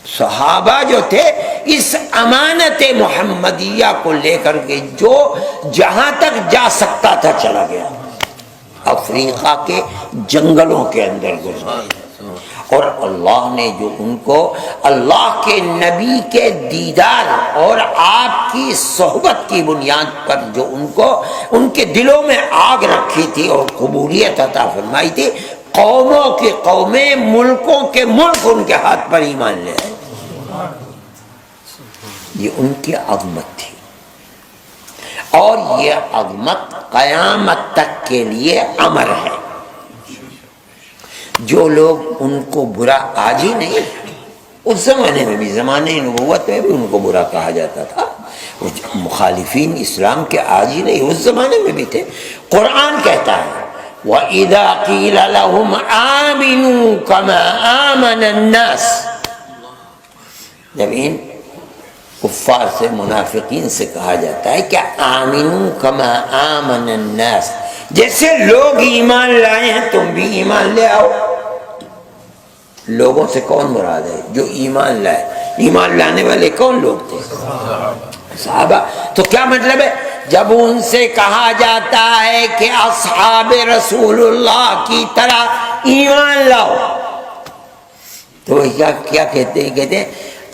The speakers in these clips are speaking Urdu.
صحابہ جو تھے اس امانت محمدیہ کو لے کر کے جو جہاں تک جا سکتا تھا چلا گیا، افریقہ کے جنگلوں کے اندر گزرے، اور اللہ نے جو ان کو اللہ کے نبی کے دیدار اور آپ کی صحبت کی بنیاد پر جو ان کو ان کے دلوں میں آگ رکھی تھی اور قبولیت عطا فرمائی تھی، قوموں کی قومیں، ملکوں کے ملک ان کے ہاتھ پر ایمان لے آئے۔ یہ ان کی عظمت تھی، اور یہ عظمت قیامت تک کے لیے امر ہے۔ جو لوگ ان کو برا، آج ہی نہیں، اس زمانے میں بھی، زمانے نبوت میں بھی ان کو برا کہا جاتا تھا، مخالفین اسلام کے آج ہی نہیں، اس زمانے میں بھی تھے۔ قرآن کہتا ہے وَإِذَا قِيلَ لَهُمْ آمِنُوا كَمَا آمَنَ النَّاسِ، جب ان کفار سے، منافقین سے کہا جاتا ہے کہ آمنوا کما آمن الناس، جیسے لوگ ایمان لائے ہیں تم بھی ایمان لے آؤ۔ لوگوں سے کون مراد ہے؟ جو ایمان لائے۔ ایمان لانے والے کون لوگ تھے؟ صحابہ۔ تو کیا مطلب ہے؟ جب ان سے کہا جاتا ہے کہ اصحاب رسول اللہ کی طرح ایمان لاؤ، تو کیا کہتے ہیں؟ کہتے ہیں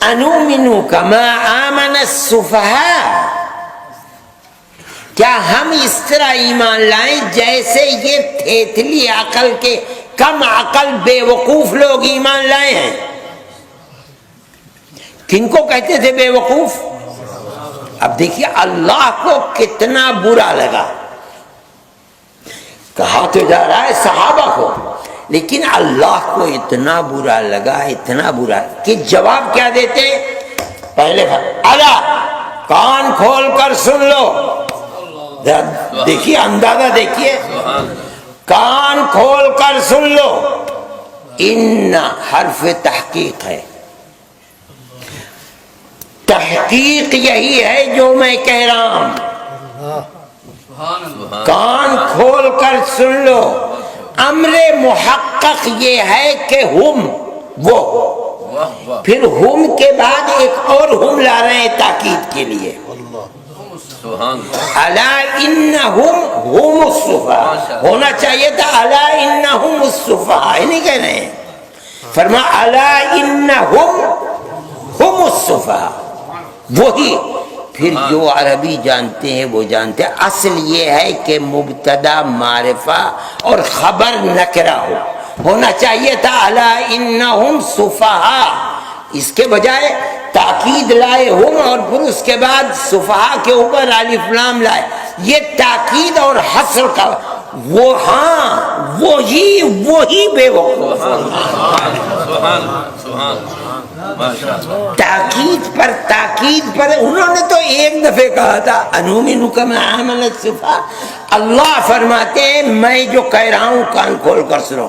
انؤمن کما آمن السفہاء، کیا ہم اس طرح ایمان لائیں جیسے یہ تھیتلی عقل کے، کم عقل بے وقوف لوگ ایمان لائے ہیں۔ کن کو کہتے تھے بے وقوف؟ اب دیکھیے اللہ کو کتنا برا لگا، کہا تو جا رہا ہے صحابہ کو، لیکن اللہ کو اتنا برا لگا، اتنا برا کہ جواب کیا دیتے؟ پہلے الا، کان کھول کر سن لو، دیکھیے اندازہ دیکھیے، کان کھول کر سن لو، ان حرف تحقیق ہے، تحقیق یہی ہے جو میں کہہ رہا ہوں، کان کھول کر سن لو۔ امر محقق یہ ہے کہ ہم، وہ، پھر ہم کے بعد ایک اور ہم لا رہے ہیں تاکید کے لیے، الا انہم ہم السفہاء، ہونا چاہیے تھا الا انہم السفہاء، نہیں کہہ رہے ہیں، فرما الا انہم ہم السفہاء، وہی۔ پھر جو عربی جانتے ہیں وہ جانتے ہیں، اصل یہ ہے کہ مبتدا معرفہ اور خبر نکرہ ہونا چاہیے تھا الا انہم سفہاء، اس کے بجائے تاکید لائے ہم، اور پھر اس کے بعد سفہاء کے اوپر الف لام لائے، یہ تاکید اور حصر کا، وہ ہاں وہی بے وقوف، تاکید پر انہوں نے تو ایک دفعہ کہا تھا انؤمن کما آمن السفہاء۔ اللہ فرماتے ہیں میں جو کہہ رہا ہوں کان کھول کر سنو،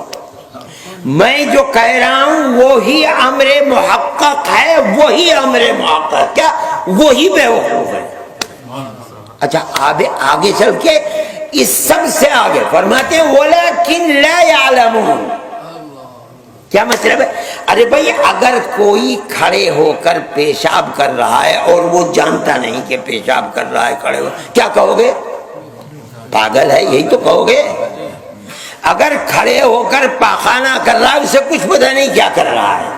میں جو کہہ رہا ہوں وہی امر محقق ہے، وہی امر محقق، کیا وہی بے وقوف ہے۔ اچھا آگے چل کے اس سب سے آگے فرماتے ہیں وَلَكِنْ لَا يَعْلَمُونَ، کیا مطلب ہے؟ ارے بھائی اگر کوئی کھڑے ہو کر پیشاب کر رہا ہے اور وہ جانتا نہیں کہ پیشاب کر رہا ہے کھڑے ہو، کیا کہو گے؟ پاگل ہے، یہی تو کہو گے۔ اگر کھڑے ہو کر پاخانہ کر رہا ہے، اسے کچھ پتہ نہیں کیا کر رہا ہے،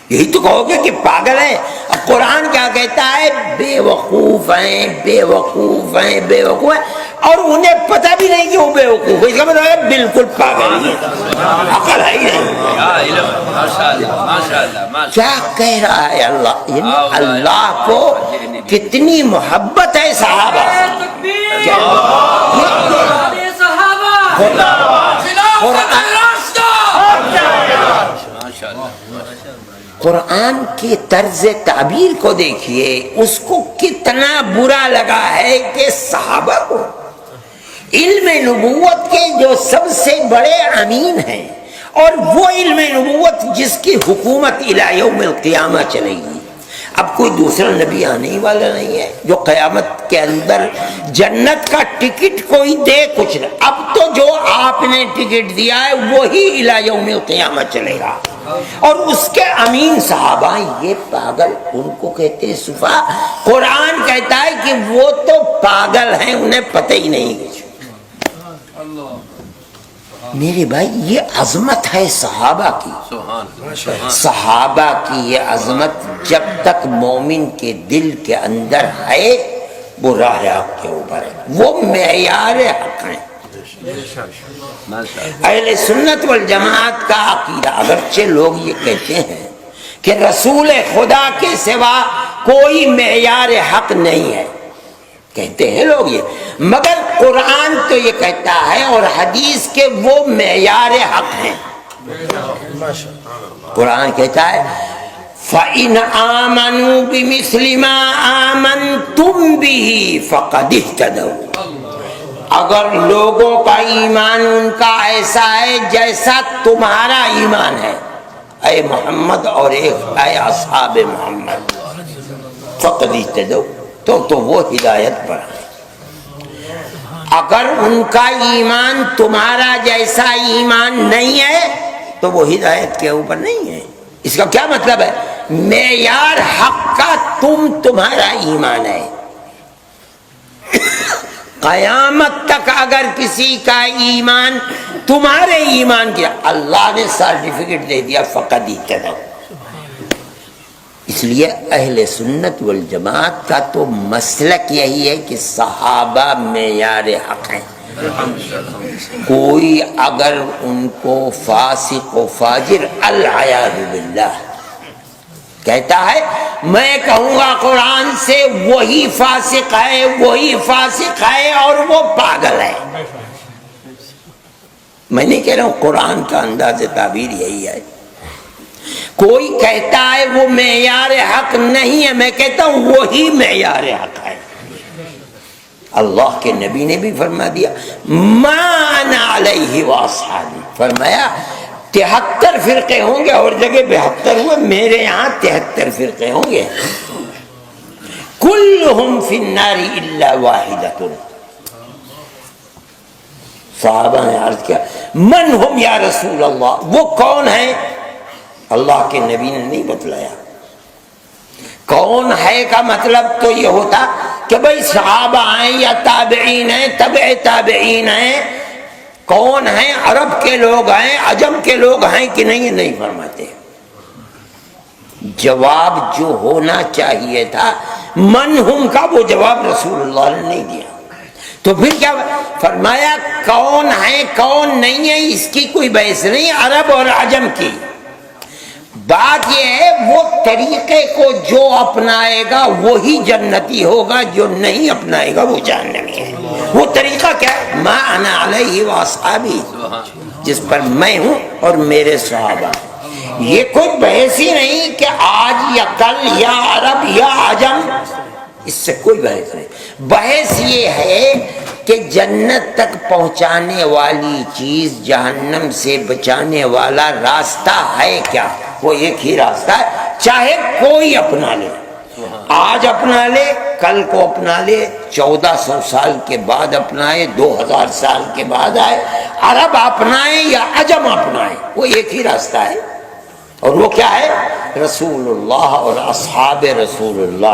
یہی تو کہو گے کہ پاگل ہے۔ اب قرآن کیا کہتا ہے؟ بے وقوف ہیں، بے وقوف ہیں، بے وقوف ہیں، اور انہیں پتہ بھی نہیں کہ وہ بے وقوف ہے، اس کا مطلب ہے بالکل پاگل ہی ہے، عقل ہے ہی نہیں۔ کیا کہہ رہا ہے اللہ؟ اللہ کو کتنی محبت ہے صحابہ سے، قرآن کی طرز تعبیر کو دیکھیے، اس کو کتنا برا لگا ہے کہ صحابہ کو، علم نبوت کے جو سب سے بڑے امین ہیں، اور وہ علم نبوت جس کی حکومت الی یوم القیامہ چلے گی، اب کوئی دوسرا نبی آنے ہی والا نہیں ہے جو قیامت کے اندر جنت کا ٹکٹ کوئی دے، کچھ نہیں، اب تو جو آپ نے ٹکٹ دیا ہے وہی الی یوم القیامہ چلے گا۔ اور اس کے امین صحابہ یہ پاگل، ان کو کہتے ہیں سفہا۔ قرآن کہتا ہے کہ وہ تو پاگل ہیں، انہیں پتہ ہی نہیں کچھ۔ میرے بھائی یہ عظمت ہے صحابہ کی، صحابہ کی یہ عظمت جب تک مومن کے دل کے اندر ہے وہ راہ حق کے اوپر ہے، وہ معیار حق ہیں۔ اہل سنت والجماعت کا عقیدہ، اگرچہ لوگ یہ کہتے ہیں کہ رسول خدا کے سوا کوئی معیار حق نہیں ہے، کہتے ہیں لوگ یہ، مگر قرآن تو یہ کہتا ہے اور حدیث کے وہ معیار حق ہیں۔ قرآن کہتا ہے فَإِنْ آمَنُوا بِمِثْلِ مَا آمَنْتُمْ بِهِ فَقَدِ اهْتَدَوْا، اگر لوگوں کا ایمان ان کا ایسا ہے جیسا تمہارا ایمان ہے، اے محمد اور اے اصحاب محمد، فَقَدِ اهْتَدَوْا، تو وہ ہدایت پر ہے۔ اگر ان کا ایمان تمہارا جیسا ایمان نہیں ہے تو وہ ہدایت کے اوپر نہیں ہے۔ اس کا کیا مطلب ہے؟ معیار حق کا تمہارا ایمان ہے۔ قیامت تک اگر کسی کا ایمان تمہارے ایمان کیا، اللہ نے سرٹیفکیٹ دے دیا فقط اہتدوا۔ اس لیے اہل سنت والجماعت کا تو مسلک یہی ہے کہ صحابہ معیار حق ہیں۔ کوئی اگر ان کو فاسق و فاجر العیاذ باللہ کہتا ہے، میں کہوں گا قرآن سے وہی فاسق ہے، وہی فاسق ہے اور وہ پاگل ہے۔ میں نہیں کہہ رہا ہوں، قرآن کا انداز تعبیر یہی ہے۔ کوئی کہتا ہے وہ معیار حق نہیں ہے، میں کہتا ہوں وہی معیار حق ہے۔ اللہ کے نبی نے بھی فرما دیا ما انا علیہ واصحابی، فرمایا 73 فرقے ہوں گے، اور جگہ 72 ہوئے، میرے یہاں 73 فرقے ہوں گے، کلہم فی النار الا واحدۃ۔ صحابہ نے عرض کیا من ہم یا رسول اللہ، وہ کون ہیں؟ اللہ کے نبی نے نہیں بتلایا۔ کون ہے کا مطلب تو یہ ہوتا کہ بھئی صحابہ ہیں یا تابعین ہیں، تبع تابعین ہیں، کون ہیں؟ عرب کے لوگ ہیں، عجم کے لوگ ہیں کہ نہیں؟ نہیں فرماتے۔ جواب جو ہونا چاہیے تھا من ہم کا، وہ جواب رسول اللہ نے نہیں دیا۔ تو پھر کیا فرمایا؟ کون ہے کون نہیں ہے اس کی کوئی بحث نہیں، عرب اور عجم کی بات یہ ہے، وہ طریقے کو جو اپنائے گا وہی جنتی ہوگا، جو نہیں اپنائے گا وہ جہنمی ہے۔ وہ طریقہ کیا ہے؟ ما انا علیہ واصحابی، جس پر میں ہوں اور میرے صحابہ۔ یہ کوئی بحث ہی نہیں کہ آج یا کل یا عرب یا عجم، اس سے کوئی بحث نہیں۔ بحث یہ ہے کہ جنت تک پہنچانے والی چیز، جہنم سے بچانے والا راستہ ہے کیا؟ وہ ایک ہی راستہ ہے، چاہے کوئی اپنا لے، آج اپنا لے، کل کو اپنا لے، 1400 سال کے بعد اپنائے، 2000 سال کے بعد آئے، عرب اپنائے یا عجم اپنائے، وہ ایک ہی راستہ ہے، اور وہ کیا ہے؟ رسول اللہ اور اصحاب رسول اللہ۔